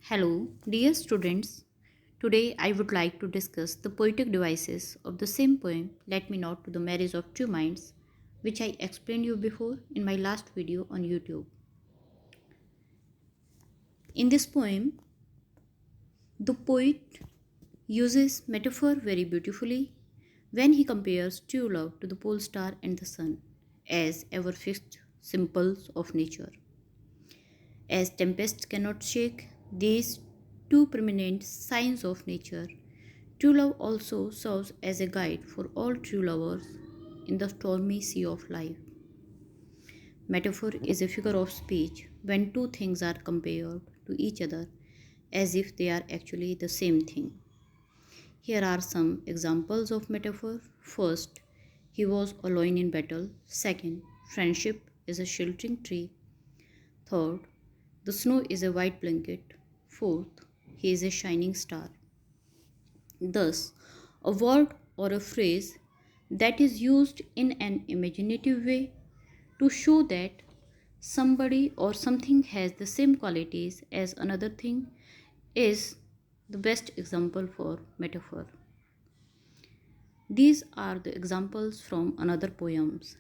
Hello, dear students. Today I would like to discuss the poetic devices of the same poem Let Me Not to the Marriage of Two Minds, which I explained you before in my last video on YouTube. In this poem, the poet uses metaphor very beautifully when he compares true love to the pole star and the sun as ever fixed symbols of nature. As tempests cannot shake these two permanent signs of nature, true love also serves as a guide for all true lovers in the stormy sea of life. Metaphor is a figure of speech when two things are compared to each other as if they are actually the same thing. Here are some examples of metaphor. First, he was alone in battle. Second, friendship is a sheltering tree. Third, the snow is a white blanket. Fourth, he is a shining star. Thus, a word or a phrase that is used in an imaginative way to show that somebody or something has the same qualities as another thing is the best example for metaphor. These are the examples from another poems.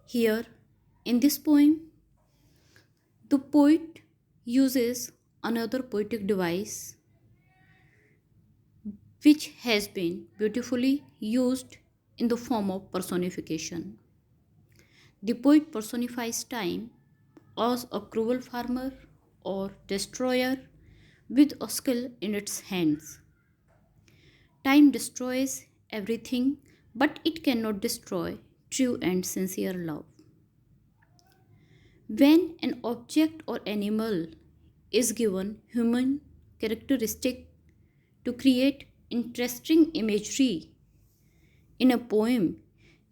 Here, in this poem, the poet uses another poetic device which has been beautifully used in the form of personification. The poet personifies time as a cruel farmer or destroyer with a skill in its hands. Time destroys everything, but it cannot destroy true and sincere love. When an object or animal is given human characteristic to create interesting imagery in a poem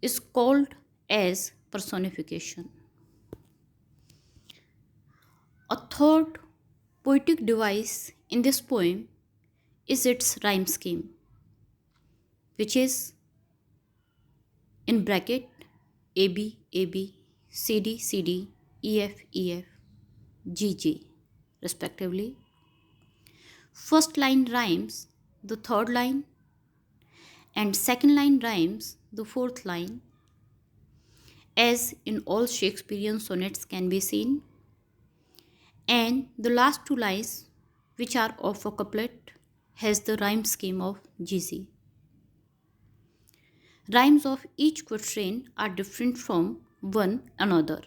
is called as personification. A third poetic device in this poem is its rhyme scheme, which is in bracket AB, AB, CD, CD, EF, EF, GG, respectively. First line rhymes the third line, and second line rhymes the fourth line, as in all Shakespearean sonnets can be seen. And the last two lines, which are of a couplet, has the rhyme scheme of GC. Rhymes of each quatrain are different from one another.